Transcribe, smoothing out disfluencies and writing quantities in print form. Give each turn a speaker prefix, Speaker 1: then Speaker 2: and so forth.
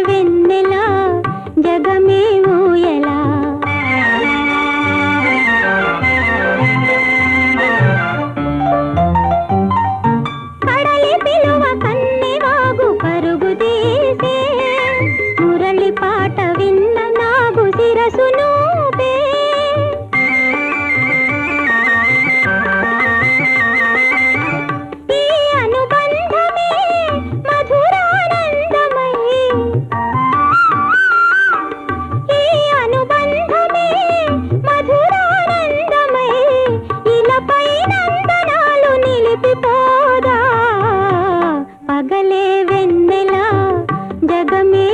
Speaker 1: వెన్నెల జగమే ఊయలా కడలి పిలువ కన్నెవాగు పరుగు తీసే మురళి పాట విన్న నాగు శిరసును పగలే వెన్నెల జగమే